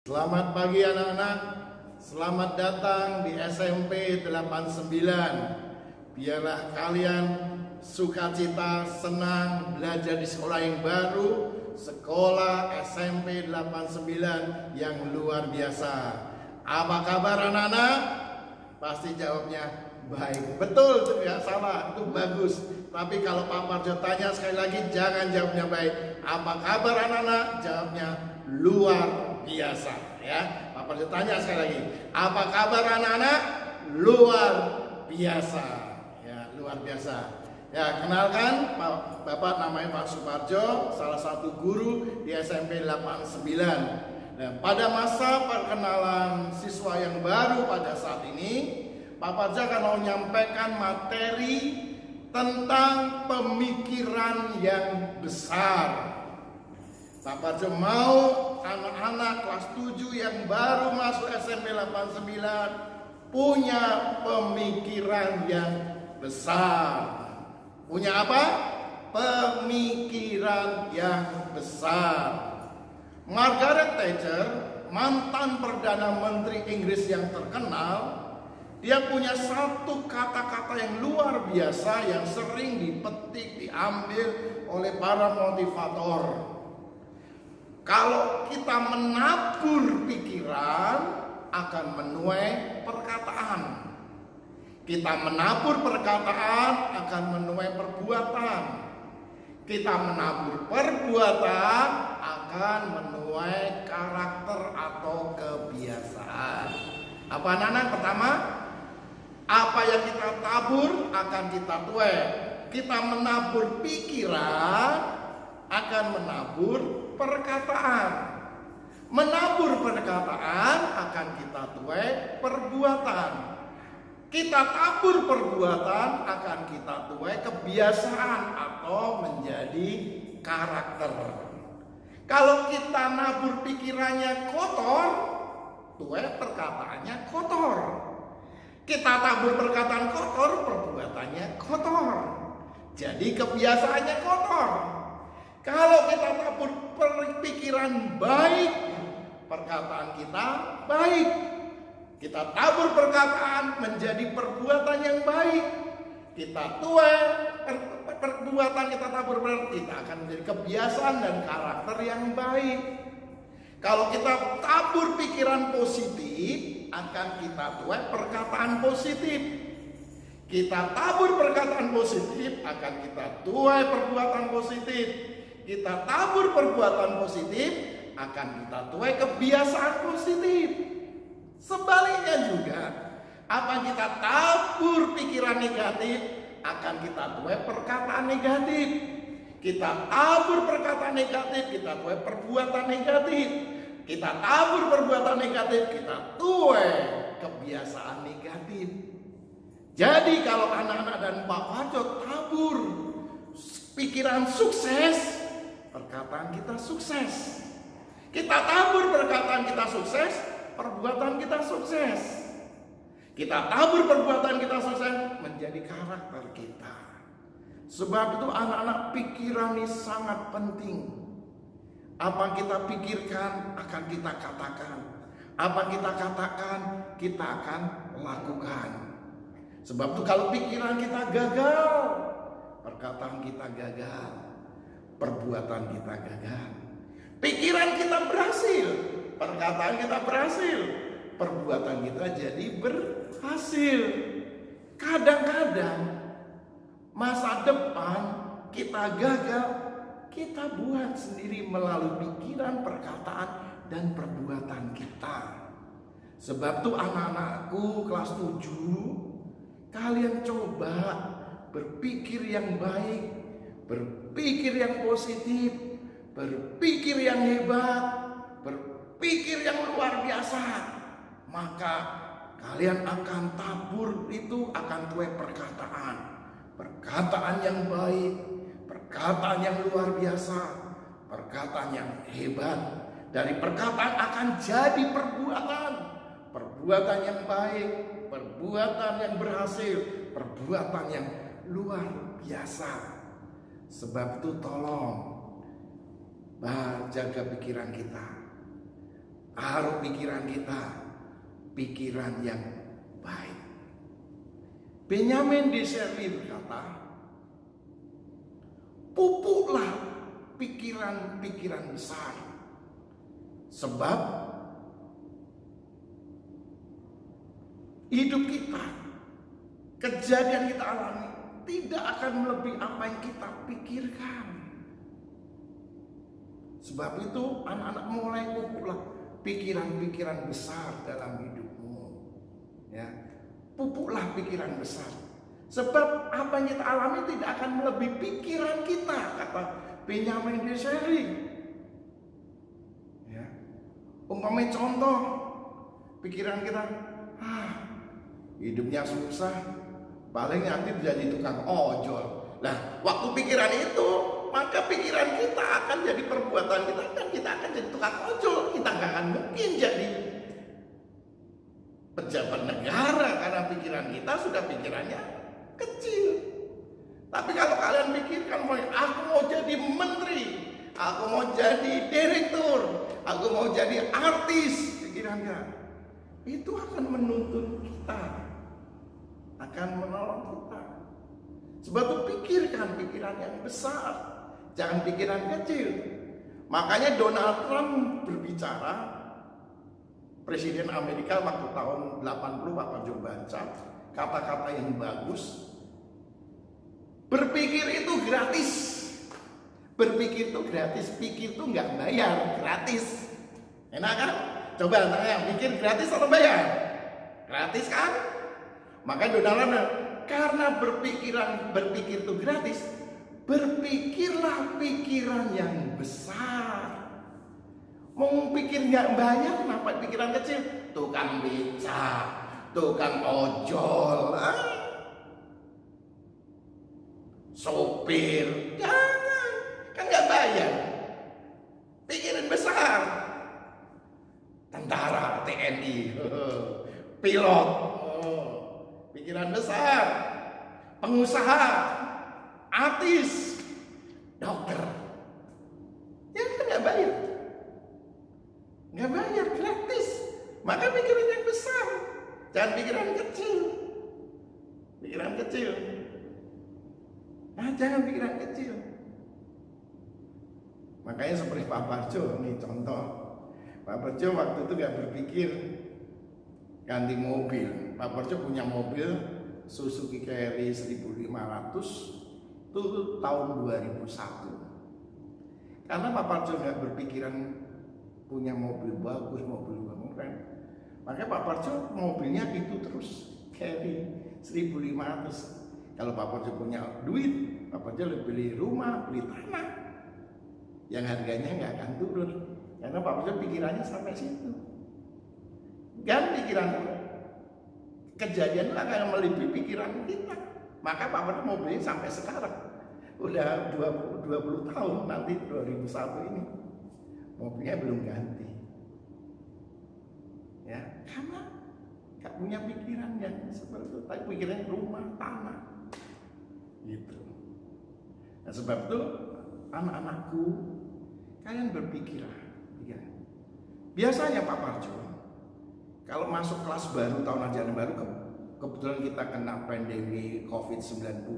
Selamat pagi anak-anak, selamat datang di SMP 89. Biarlah kalian sukacita, senang belajar di sekolah yang baru, sekolah SMP 89 yang luar biasa. Apa kabar anak-anak? Pasti jawabnya baik. Betul, tidak salah, itu bagus. Tapi kalau Pak Parjo tanya sekali lagi, jangan jawabnya baik. Apa kabar anak-anak? Jawabnya luar biasa, ya. Pak Parjo tanya sekali lagi, apa kabar anak-anak? Luar biasa, ya, luar biasa. Ya, kenalkan, Bapak namanya Pak Suparjo, salah satu guru di SMP 89. Nah, pada masa perkenalan siswa yang baru pada saat ini, Pak Parjo akan menyampaikan materi tentang pemikiran yang besar. Pak Parjo mau anak-anak kelas 7 yang baru masuk SMP 89 punya pemikiran yang besar. Punya apa? Pemikiran yang besar. Margaret Thatcher, mantan Perdana Menteri Inggris yang terkenal, dia punya satu kata-kata yang luar biasa yang sering dipetik, diambil oleh para motivator. Kalau kita menabur pikiran, akan menuai perkataan. Kita menabur perkataan, akan menuai perbuatan. Kita menabur perbuatan, akan menuai karakter atau kebiasaan. Apa anak-anak? Pertama, apa yang kita tabur akan kita tuai. Kita menabur pikiran, akan menabur perkataan. Menabur perkataan akan kita tuai perbuatan. Kita tabur perbuatan akan kita tuai kebiasaan atau menjadi karakter. Kalau kita nabur pikirannya kotor, tuai perkataannya kotor. Kita tabur perkataan kotor, perbuatannya kotor. Jadi kebiasaannya kotor. Kalau kita tabur pikiran baik, perkataan kita baik. Kita tabur perkataan menjadi perbuatan yang baik. Kita tuai perbuatan, kita tabur, kita akan menjadi kebiasaan dan karakter yang baik. Kalau kita tabur pikiran positif, akan kita tuai perkataan positif. Kita tabur perkataan positif, akan kita tuai perbuatan positif. Kita tabur perbuatan positif, akan kita tuai kebiasaan positif. Sebaliknya juga, apa kita tabur pikiran negatif, akan kita tuai perkataan negatif. Kita tabur perkataan negatif, kita tuai perbuatan negatif. Kita tabur perbuatan negatif, kita tuai kebiasaan negatif. Jadi kalau anak-anak dan Pak Parjo tabur pikiran sukses, perkataan kita sukses. Kita tabur perkataan kita sukses, perbuatan kita sukses. Kita tabur perbuatan kita sukses, menjadi karakter kita. Sebab itu anak-anak, pikiran ini sangat penting. Apa kita pikirkan akan kita katakan. Apa kita katakan, kita akan lakukan. Sebab itu kalau pikiran kita gagal, perkataan kita gagal, perbuatan kita gagal. Pikiran kita berhasil, perkataan kita berhasil, perbuatan kita jadi berhasil. Kadang-kadang masa depan kita gagal, kita buat sendiri melalui pikiran, perkataan, dan perbuatan kita. Sebab itu anak-anakku kelas 7, kalian coba berpikir yang baik, berpikir yang positif, berpikir yang hebat, berpikir yang luar biasa. Maka kalian akan tabur itu, akan tuai perkataan. Perkataan yang baik, perkataan yang luar biasa, perkataan yang hebat. Dari perkataan akan jadi perbuatan. Perbuatan yang baik, perbuatan yang berhasil, perbuatan yang luar biasa. Sebab itu tolong jaga pikiran kita. taruh pikiran kita, pikiran yang baik. Benyamin Disraeli berkata, pupuklah pikiran-pikiran besar, sebab hidup kita, kejadian kita alami tidak akan melebihi apa yang kita pikirkan. Sebab itu anak-anak mulai pupuklah pikiran-pikiran besar dalam hidupmu. Ya, pupuklah pikiran besar. Sebab apa yang kita alami tidak akan melebihi pikiran kita, kata Benyamin Disraeli. Ya, umpamanya contoh, pikiran kita, hidupnya susah, paling nanti jadi tukang ojol. Nah, waktu pikiran itu, maka pikiran kita akan jadi perbuatan kita, kan kita akan jadi tukang ojol. Kita nggak akan mungkin jadi pejabat negara karena pikiran kita sudah pikirannya kecil. Tapi kalau kalian pikirkan, aku mau jadi menteri, aku mau jadi direktur, aku mau jadi artis, pikirannya itu akan menuntun kita, akan menolong kita. Sebab itu pikirkan pikiran yang besar, jangan pikiran kecil. Makanya Donald Trump berbicara, Presiden Amerika waktu tahun 80, Bapak Joe baca kata-kata yang bagus. Berpikir itu gratis. Berpikir itu gratis, pikir itu nggak bayar, gratis. Enak kan? Coba tanya, pikir gratis atau bayar? Gratis kan? Maka Donald Trump, karena berpikir itu gratis, berpikirlah pikiran yang besar. Mau pikir nggak bayar, kenapa pikiran kecil? Tukang becak, tukang ojol, sopir, jangan, kan nggak bayar. Pikiran besar, tentara, TNI, pilot, pikiran besar, pengusaha, artis, dokter, ya kan nggak bayar, nggak bayar, gratis. Maka pikiran yang besar, jangan pikiran kecil, pikiran kecil. Jangan pikiran kecil. Makanya seperti Pak Parjo, ini contoh. Pak Parjo waktu itu gak berpikir ganti mobil. Pak Parjo punya mobil Suzuki Carry 1500 itu tahun 2001. Karena Pak Parjo gak berpikiran punya mobil bagus, mobil keren, makanya Pak Parjo mobilnya itu terus Carry 1500. Kalau Pak Parjo punya duit, Pak Parjo lebih beli rumah, beli tanah yang harganya nggak akan turun, karena Pak Parjo pikirannya sampai situ. Kan pikiran kejadian akan melebihi pikiran kita. Maka Pak Parjo mau beli sampai sekarang, udah 20 tahun, nanti 2001 ini mobilnya belum ganti. Ya, karena nggak punya pikiran yang seperti itu, tapi pikirannya rumah, tanah. Gitu. Nah, sebab itu anak-anakku, kalian berpikirlah. Biasanya Pak Parjo kalau masuk kelas baru, tahun ajaran baru, kebetulan kita kena pandemi COVID-19,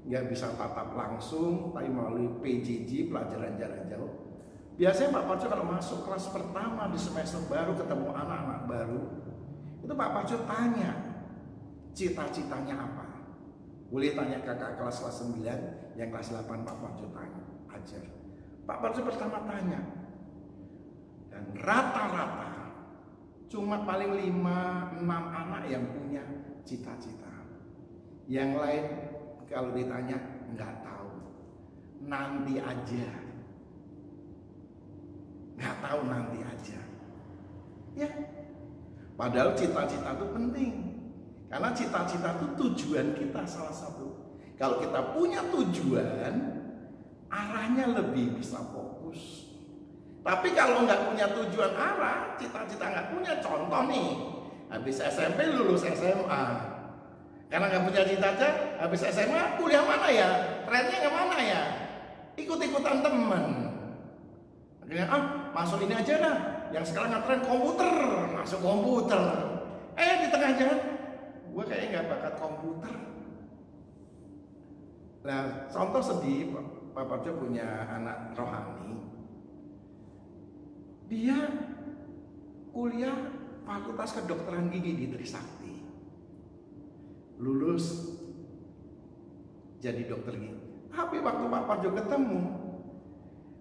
nggak bisa tatap langsung, tapi melalui PJJ, pelajaran jarak jauh. Biasanya Pak Parjo kalau masuk kelas pertama di semester baru, ketemu anak-anak baru, itu Pak Parjo tanya cita-citanya apa. Boleh tanya kakak kelas 9, yang kelas 8 Pak Parjo tanya, ajar. Pak Parjo pertama tanya, dan rata-rata cuma paling 5-6 anak yang punya cita-cita. Yang lain kalau ditanya nggak tahu, nanti aja, nggak tahu, nanti aja. Ya, padahal cita-cita itu penting. Karena cita-cita itu tujuan kita salah satu. Kalau kita punya tujuan, arahnya lebih bisa fokus. Tapi kalau nggak punya tujuan arah, cita-cita nggak punya, contoh nih, habis SMP lulus SMA. Karena nggak punya cita-cita, habis SMA kuliah mana ya? Trennya kemana ya? Ikut-ikutan teman. Akhirnya masuk ini aja dah. Yang sekarang ngetren komputer, masuk komputer. Di tengah jalan, gue kayaknya nggak bakat komputer. Nah, contoh sedih, Pak Parjo punya anak rohani. Dia kuliah Fakultas Kedokteran Gigi di Trisakti. Lulus jadi dokter gigi. Tapi waktu Pak Parjo ketemu,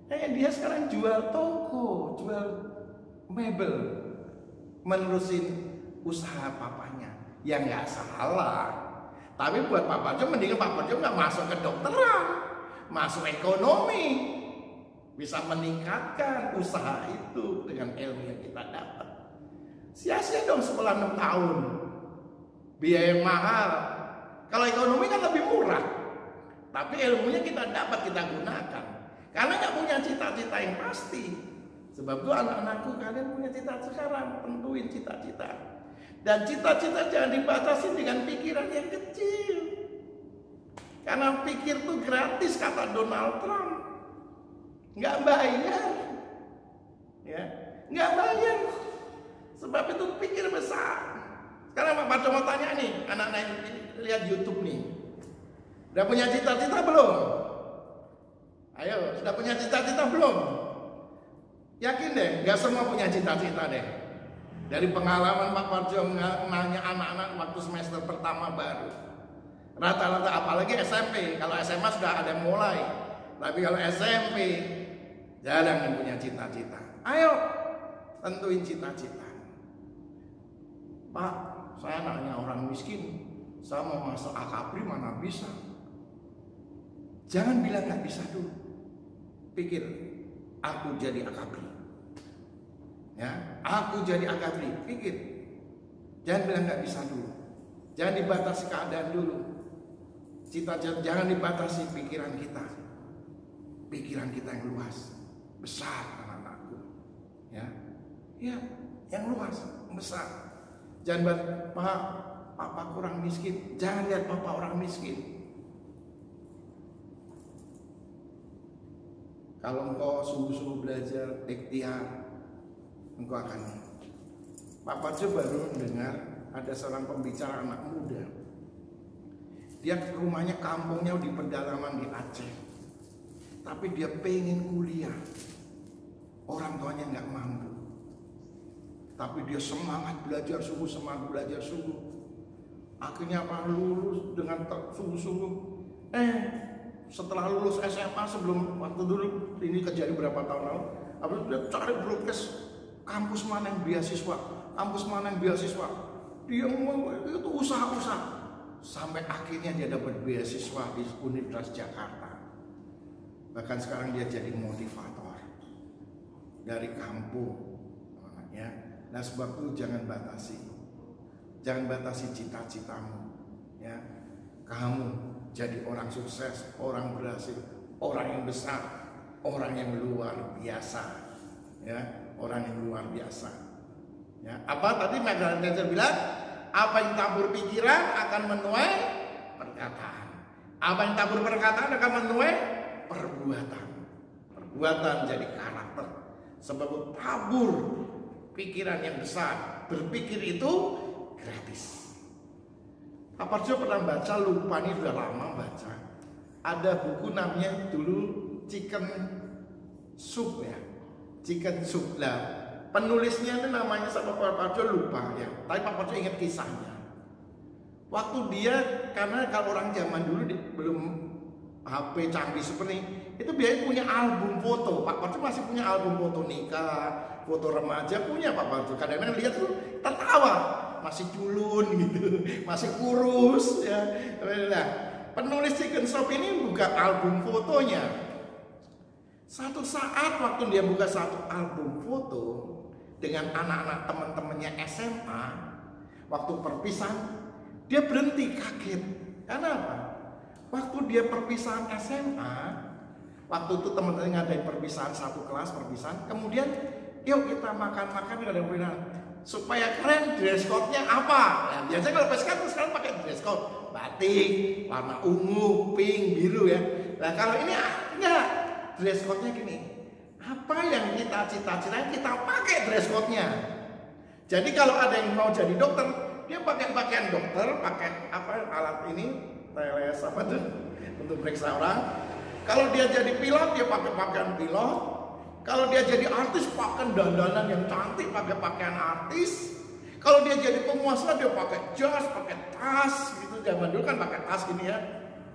dia sekarang jual toko, jual mebel, menerusin usaha papanya. Ya nggak salah. Tapi buat Pak Parjo, mendingan Pak Parjo nggak masuk ke kedokteran, masuk ekonomi, bisa meningkatkan usaha itu dengan ilmu yang kita dapat. Sia-sia dong sekolah 6 tahun, biaya mahal. Kalau ekonomi kan lebih murah, tapi ilmunya kita dapat, kita gunakan. Karena nggak punya cita-cita yang pasti. Sebab itu anak-anakku, kalian punya cita-cita sekarang, tentuin cita-cita. Dan cita-cita jangan dibatasi dengan pikiran yang kecil. Karena pikir itu gratis, kata Donald Trump. Nggak bayar. Ya, nggak bayar. Sebab itu pikir besar. Sekarang Pak Parjo mau tanya nih, anak-anak yang lihat YouTube nih. Udah punya cita-cita belum? Ayo, sudah punya cita-cita belum? Yakin deh, nggak semua punya cita-cita deh. Dari pengalaman Pak Parjo nanya anak-anak waktu semester pertama baru, rata-rata apalagi SMP, kalau SMA sudah ada mulai, tapi kalau SMP jarang yang punya cita-cita. Ayo tentuin cita-cita. Pak, saya nanya orang miskin, saya mau masuk akapri mana bisa? Jangan bilang nggak bisa dulu. Pikir, aku jadi akapri. Ya, aku jadi akapri. Pikir, jangan bilang nggak bisa dulu. Jangan dibatasi keadaan dulu. Cita-cita jangan dibatasi pikiran kita. Pikiran kita yang luas, besar anak-anakku. Ya, yang luas, besar. Jangan Pak, papa kurang miskin. Jangan lihat papa orang miskin. Kalau engkau sungguh-sungguh belajar ikhtiar, engkau akan. Pak Parjo baru mendengar ada seorang pembicara anak muda. Dia rumahnya, kampungnya di pedalaman di Aceh. Tapi dia pengen kuliah. Orang tuanya nggak mampu. Tapi dia semangat belajar sungguh, Akhirnya apa? Lulus dengan sungguh-sungguh. Setelah lulus SMA, sebelum waktu dulu ini kejadian berapa tahun lalu, habis dia cari broadcast kampus mana yang beasiswa, dia itu usaha-usaha sampai akhirnya dia dapat beasiswa di Universitas Jakarta. Bahkan sekarang dia jadi motivator dari kampung, ya. Nah, sebab itu jangan batasi cita-citamu, ya. Kamu jadi orang sukses, orang berhasil, orang yang besar, orang yang luar biasa, ya, orang yang luar biasa. Ya, apa tadi Margaret Thatcher bilang? Apa yang tabur pikiran akan menuai perkataan. Apa yang tabur perkataan akan menuai perbuatan. Perbuatan jadi karakter. Sebab tabur pikiran yang besar, berpikir itu gratis. Pak Parjo pernah baca, lupa nih, udah lama baca. Ada buku namanya dulu Chicken Soup, ya. Chicken Soup lah. Penulisnya itu namanya sama Pak Parjo lupa ya. Tapi Pak Parjo ingat kisahnya. Waktu dia, karena kalau orang zaman dulu belum HP canggih seperti ini, itu biasanya punya album foto. Pak Parjo masih punya album foto nikah, foto remaja punya Pak Parjo. Kadang-kadang lihat tuh tertawa, masih culun gitu, masih kurus ya. Nah, penulis Chicken Soup ini buka album fotonya. Satu saat waktu dia buka satu album foto dengan anak-anak teman-temannya SMA, waktu perpisahan dia berhenti kaget. Karena apa? Waktu dia perpisahan SMA, waktu itu teman-teman ngadain perpisahan satu kelas perpisahan, kemudian yuk kita makan-makan di perpisahan. Supaya keren, dress code-nya apa? Ya, biasanya kalau PSK tuh sekarang pakai dress code batik, warna ungu, pink, biru ya. Nah kalau ini enggak, dress code-nya gini. apa yang kita cita-citain, kita pakai dress code-nya. Jadi kalau ada yang mau jadi dokter, dia pakai pakaian dokter, pakai apa alat ini, teles apa tuh untuk periksa orang. Kalau dia jadi pilot, dia pakai pakaian pilot. Kalau dia jadi artis, pakai dandanan yang cantik, pakai pakaian artis. Kalau dia jadi penguasa, dia pakai jas, pakai tas gitu. Zaman dulu kan pakai tas gini ya.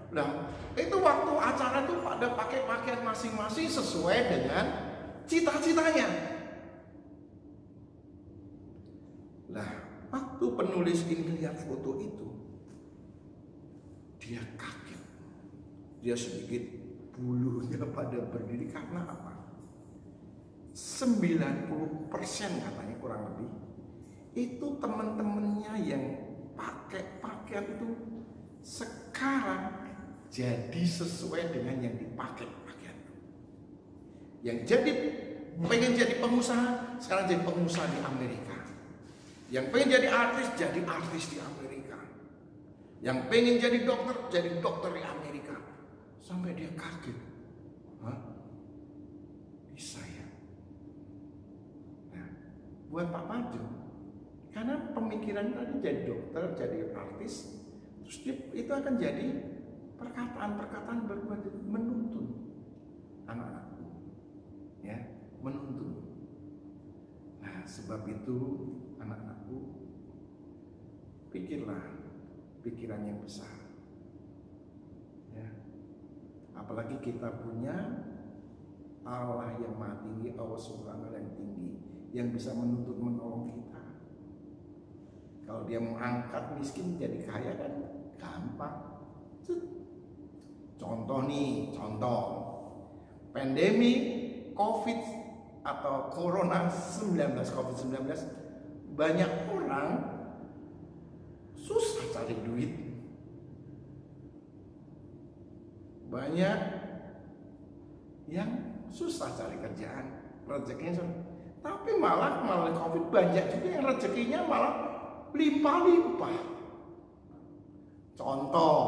Nah, itu waktu acara itu pada pakai pakaian masing-masing sesuai dengan cita-citanya. Nah, waktu penulis ini lihat foto itu, dia kaget. Dia sedikit bulunya pada berdiri karena apa? 90% katanya kurang lebih itu teman-temannya yang pakai pakaian itu sekarang jadi sesuai dengan yang dipakai pakaian. Yang jadi pengen jadi pengusaha sekarang jadi pengusaha di Amerika. Yang pengen jadi artis di Amerika. Yang pengen jadi dokter di Amerika. Sampai dia kaget. Hah? Bisa ya? Nah, buat Pak Maju, karena pemikiran tadi jadi dokter, jadi artis, terus itu akan jadi perkataan-perkataan berbuat menuntun anak-anakku, ya, menuntun. Nah, sebab itu anak-anakku, pikirlah pikiran yang besar, ya. Apalagi kita punya Allah yang Maha Tinggi, Allah Subhanahu yang tinggi, yang bisa menuntut menolong kita. Kalau dia mau angkat miskin jadi kaya kan gampang. Contoh pandemi COVID atau Corona 19, COVID-19, banyak orang susah cari duit. Banyak yang susah cari kerjaan, rezekinya. Tapi malah melalui COVID banyak juga yang rezekinya malah limpah-limpah. Contoh,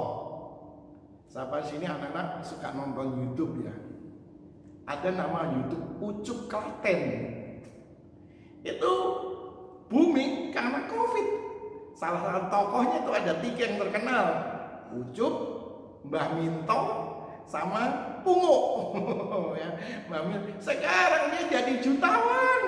siapa sini anak-anak suka nonton YouTube ya? Ada nama YouTube Ucup Klaten. Itu booming karena COVID. Salah satu tokohnya itu ada 3 yang terkenal, Ucup, Mbah Minto, sama Pungo. Ya, Mbah Minto. Sekarang dia jadi jutawan.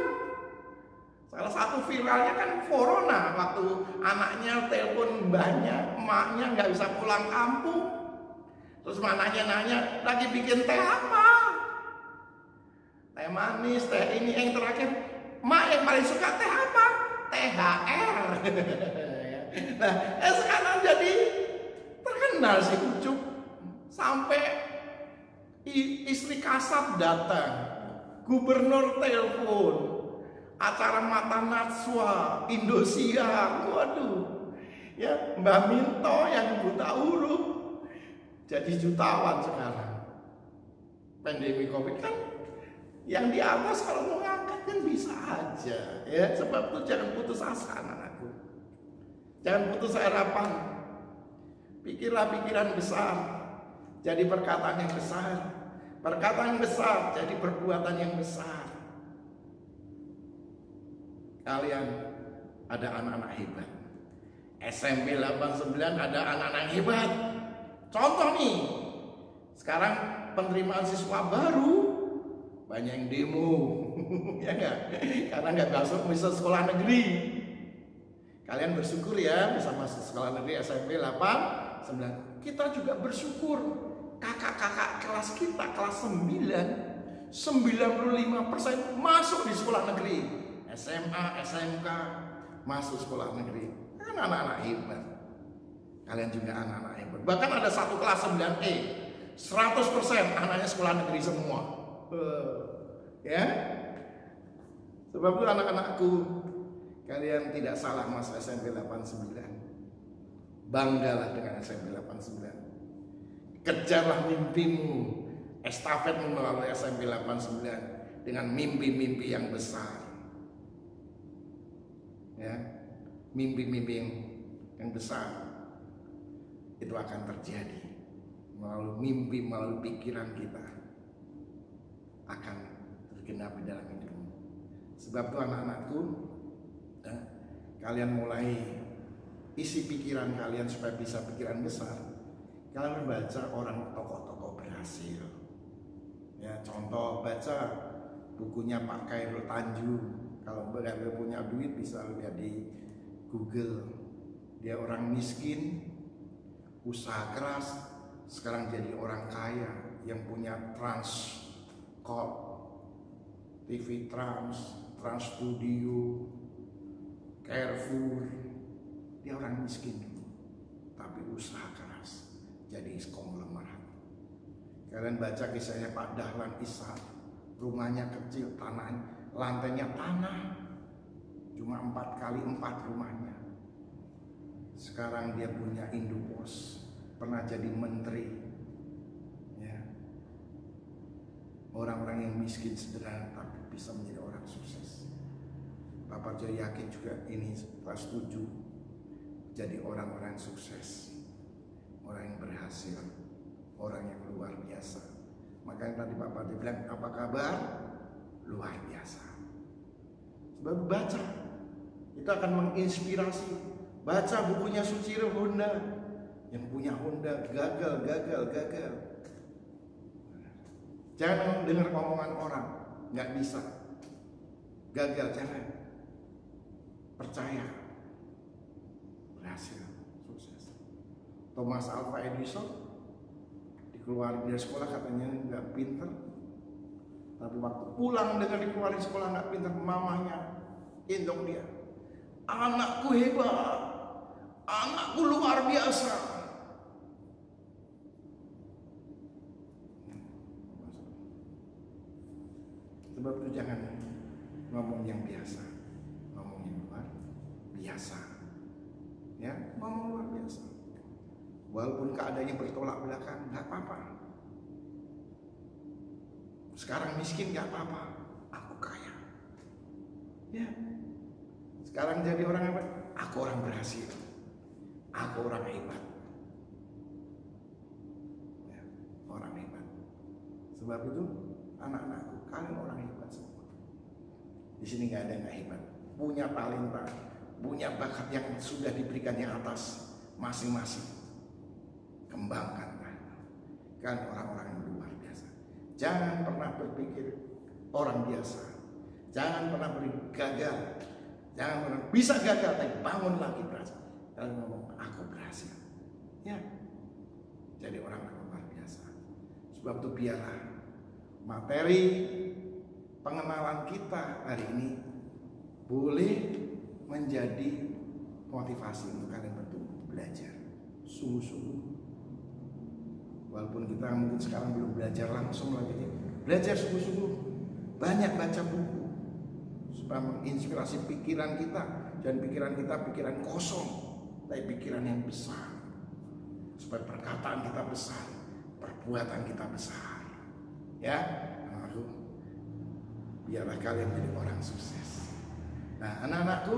Salah satu viralnya kan Corona, waktu anaknya telepon mbahnya, emaknya nggak bisa pulang kampung. Terus anaknya nanya, lagi bikin teh apa? Teh manis, teh ini. Yang terakhir, mak yang paling suka teh apa? THR. Nah, sekarang jadi terkenal si Ucup. Sampai istri Kasat datang, gubernur telepon, acara Mata Najwa, Indosiar, waduh, ya Mbak Minto yang buta huruf jadi jutawan sekarang. Pandemi COVID kan, yang di atas kalau mau ngangkat kan bisa aja, ya. Sebab itu jangan putus asa anakku, jangan putus harapan. Pikirlah pikiran besar, jadi perkataan yang besar. Perkataan yang besar jadi perbuatan yang besar. Kalian ada anak-anak hebat. SMP 89 ada anak-anak hebat. Contoh nih, sekarang penerimaan siswa baru banyak yang demo, ya enggak? Karena nggak masuk bisa sekolah negeri. Kalian bersyukur ya bisa masuk sekolah negeri SMP 89. Kita juga bersyukur kakak-kakak kelas kita kelas 9 95% masuk di sekolah negeri. SMA, SMK masuk sekolah negeri. Kan anak-anak hebat. Kalian juga anak-anak hebat. Bahkan ada satu kelas 9E 100% anaknya sekolah negeri semua. Ya. Sebab itu anak-anakku, kalian tidak salah masuk SMP 89. Banggalah dengan SMP 89. Kejarlah mimpimu, estafetmu melalui SMP 89 dengan mimpi-mimpi yang besar. Ya, mimpi-mimpi yang besar itu akan terjadi melalui mimpi, melalui pikiran kita akan terjadi. bergenap di dalam hidupmu. Sebab itu anak-anakku, kalian mulai isi pikiran kalian supaya bisa pikiran besar. Kalian membaca orang tokoh-tokoh berhasil. Ya, contoh baca bukunya Pak Khairul Tanjung. Kalau kalian punya duit bisa lihat di Google. Dia orang miskin, usaha keras, sekarang jadi orang kaya yang punya Transcorp, TV Trans Studio, Carrefour. Dia orang miskin dulu, tapi usaha keras jadi konglomerat. Kalian baca kisahnya Pak Dahlan Iskan, rumahnya kecil, lantainya tanah, cuma 4x4 rumahnya. Sekarang dia punya Indopos, pernah jadi menteri. Ya. Orang-orang yang miskin sederhana tapi bisa menjadi orang sukses. Pak Parjo yakin juga ini kelas 7 jadi orang-orang sukses, orang yang berhasil, orang yang luar biasa. Makanya tadi Pak Parjo bilang, apa kabar? Luar biasa. Sebab baca itu akan menginspirasi. Baca bukunya Suciro Honda, yang punya Honda gagal. Jangan dengar omongan orang, nggak bisa, gagal, jangan. Percaya, berhasil, sukses. Thomas Alva Edison dikeluarin dari sekolah katanya nggak pinter, tapi waktu pulang dengan dikeluarin sekolah nggak pinter, mamanya gendong dia, anakku hebat, anakku luar biasa. Sebab itu jangan ngomong yang biasa, ngomong yang luar biasa. Ya, ngomong luar biasa. Walaupun keadaannya bertolak belakang, nggak apa-apa. Sekarang miskin nggak apa-apa, aku kaya. Ya, sekarang jadi orang apa? Aku orang berhasil, aku orang hebat. Ya, orang hebat. Sebab itu anak-anakku, kalian orang hebat semua. Di sini nggak ada yang nggak hebat. Punya talenta, punya bakat yang sudah diberikan yang atas masing-masing. Kembangkan kan orang-orang yang luar biasa. Jangan pernah berpikir orang biasa. Jangan pernah berpikir gagal. Jangan pernah bisa gagal, tapi bangun lagi berhasil. Kalian ngomong aku berhasil. Ya, jadi orang luar biasa. Sebab itu biarlah materi pengenalan kita hari ini boleh menjadi motivasi untuk kalian bertumbuh, belajar sungguh-sungguh. Walaupun kita mungkin sekarang belum belajar langsung lagi, belajar sungguh-sungguh, banyak baca buku supaya menginspirasi pikiran kita, dan pikiran kita pikiran kosong, tapi pikiran yang besar, supaya perkataan kita besar, perbuatan kita besar. Ya, lalu biarlah kalian menjadi orang sukses. Nah, anak-anakku,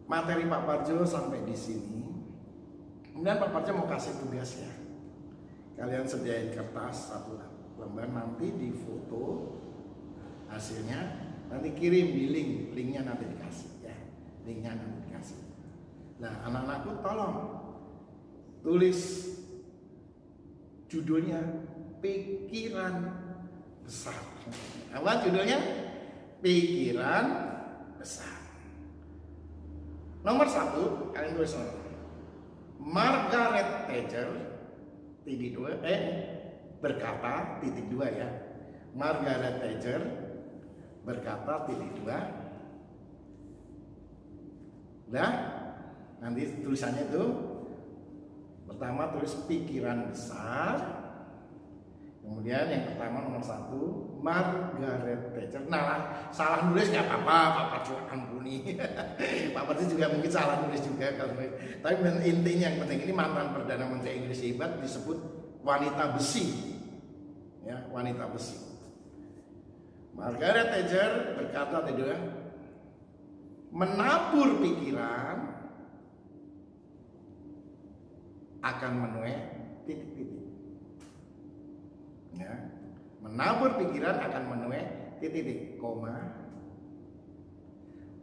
materi Pak Parjo sampai di sini. Kemudian Pak Parjo mau kasih tugas ya. Kalian sediain kertas 1 lembar, nanti difoto hasilnya, nanti kirim di linknya nanti dikasih ya, linknya nanti dikasih. Nah, anak-anakku tolong tulis judulnya pikiran besar. Apa judulnya? Pikiran besar. Nomor 1 kalian tulis Margaret Thatcher berkata (2) ya. Margaret Thatcher berkata (2). Nah, nanti tulisannya itu pertama tulis pikiran besar. Kemudian yang pertama nomor 1 Margaret Thatcher. Nah, salah nulis nggak apa-apa, Pak Parjo ampuni. Pak Parjo juga mungkin salah nulis juga kalau. Tapi intinya yang penting ini mantan Perdana Menteri Inggris hebat disebut wanita besi. Ya, wanita besi. Margaret Thatcher berkata tadi, menabur pikiran akan menuai titik-titik. Ya, Menabur pikiran akan menuai titik-titik, koma.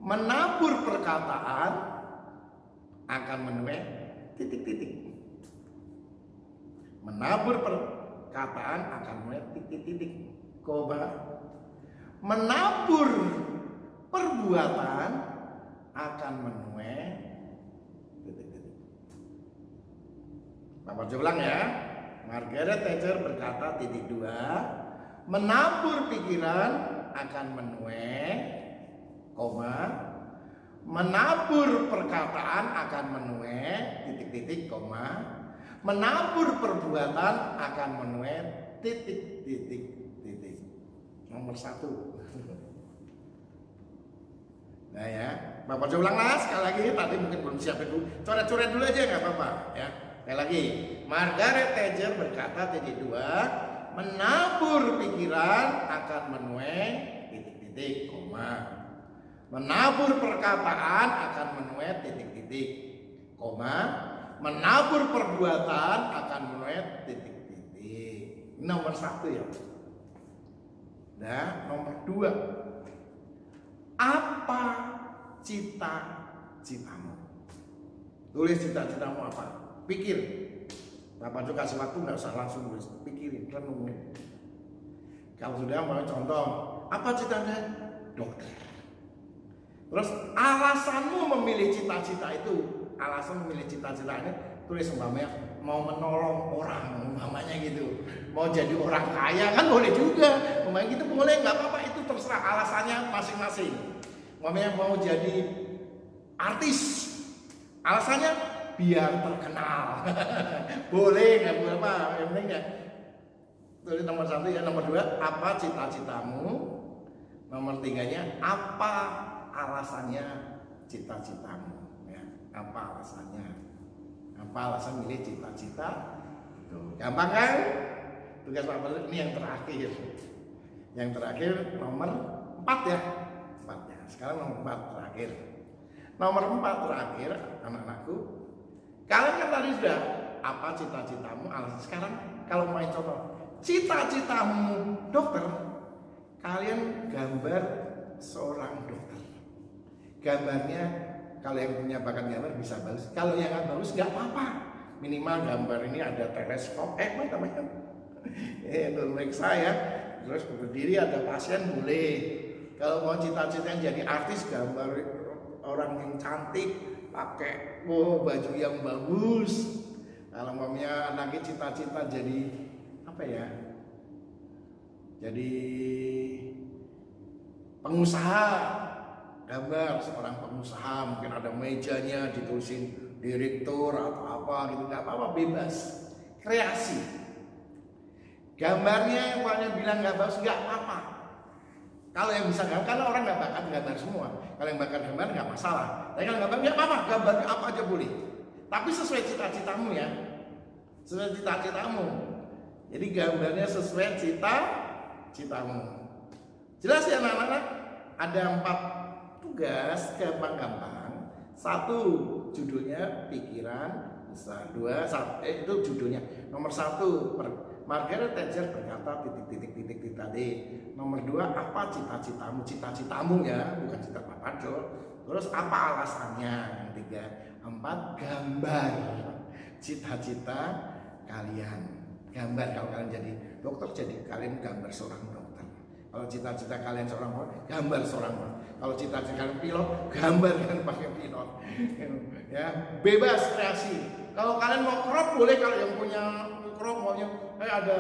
Menabur perkataan akan menuai titik-titik. Menabur perkataan akan menuai titik-titik, koma. Menabur perbuatan akan menuai titik-titik. Bapak ulang ya. Margaret Thatcher berkata titik 2, menabur pikiran akan menuai, koma. Menabur perkataan akan menuai titik-titik, koma. Menabur perbuatan akan menuai titik-titik. Nomor 1. Nah ya, Bapak ulang lah sekali lagi. Tadi mungkin belum siap itu. Coret-coret dulu aja nggak apa-apa ya. Sekali lagi, Margaret Thatcher berkata titik 2, menabur pikiran akan menuai titik-titik, koma. Menabur perkataan akan menuai titik-titik, koma. Menabur perbuatan akan menuai titik-titik. Ini nomor 1 ya. Nah, nomor 2, apa cita-citamu? Tulis cita-citamu apa? Pikir. Bapak juga kasih waktu, nggak usah langsung tulis, pikirin, renungin. Kalau sudah mau contoh, apa cita-citanya? Dokter. Terus alasanmu memilih cita-cita itu, alasan memilih cita-cita ini, tulis umpamanya mau menolong orang, umpamanya gitu. Mau jadi orang kaya kan boleh juga, umpamanya gitu boleh, nggak apa-apa, itu terserah alasannya masing-masing. Umpamanya mau jadi artis, alasannya biar terkenal. Boleh, nggak boleh apa, yang penting ya. Tulis nomor 1 ya. Nomor 2, apa cita-citamu? Nomor 3-nya, apa alasannya cita-citamu? Ya, apa alasannya? Apa alasan milih cita-cita? Tuh, gampang kan? Tugas Pak Beli ini yang terakhir. Yang terakhir nomor 4 ya. 4 ya. Sekarang nomor 4 terakhir. Nomor 4 terakhir, anak-anakku. Kalian kan tadi sudah apa cita-citamu, alasan. Sekarang kalau main contoh, cita-citamu dokter, kalian gambar seorang dokter. Gambarnya kalau yang punya bakat gambar bisa bagus. Kalau yang nggak bagus nggak apa-apa. Minimal gambar ini ada teleskop, apa namanya? Untuk meriksa ya. Terus berdiri ada pasien boleh. Kalau mau cita-citanya jadi artis, gambar orang yang cantik, pakai baju yang bagus. Kalau mamanya anaknya cita-cita jadi apa ya? Jadi pengusaha, gambar seorang pengusaha, mungkin ada mejanya ditulisin direktur atau apa gitu, nggak apa-apa, bebas, kreasi. Gambarnya yang bilang nggak bagus nggak apa-apa. Kalau yang bisa gambar, karena orang nggak bakat gambar semua. Kalau yang bakat gambar nggak masalah. Tapi kalau gambar nggak apa-apa, gambarnya apa aja boleh. Tapi sesuai cita-citamu ya, sesuai cita-citamu. Jadi gambarnya sesuai cita-citamu. Jelas ya anak-anak? Ada 4 tugas gampang-gampang. 1 judulnya pikiran, 2 itu judulnya. Nomor 1 Margaret Thatcher berkata titik tadi. Nomor 2 apa cita-citamu? Cita-citamu ya, bukan cita Pak Pajol. Terus apa alasannya? Yang 3, 4 gambar cita-cita kalian. Gambar kalau kalian jadi dokter, jadi kalian gambar seorang dokter. Kalau cita-cita kalian seorang pilot, gambar seorang pilot. Kalau cita-cita kalian pilot, gambar kalian pakai pilot. Ya, bebas kreasi. Kalau kalian mau crop boleh, kalau yang punya crop maunya ada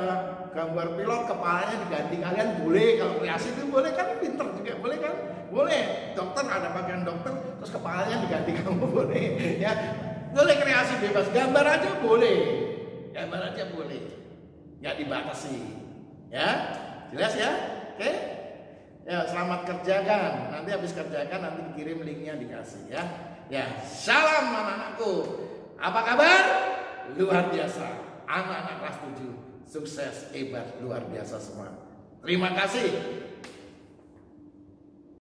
gambar pilot kepalanya diganti kalian boleh. Kalau kreasi itu boleh kan, pinter juga boleh kan? Boleh. Dokter ada bagian dokter terus kepalanya diganti kamu boleh. Ya, boleh kreasi bebas. Gambar aja boleh. Gambar aja boleh. Nggak dibatasi. Ya, jelas ya? Oke? Ya, selamat kerjakan. Nanti habis kerjakan nanti kirim linknya dikasih ya. Ya, salam anak-anakku. Apa kabar? Luar biasa. Anak-anak kelas 7 sukses, hebat, luar biasa semua. Terima kasih.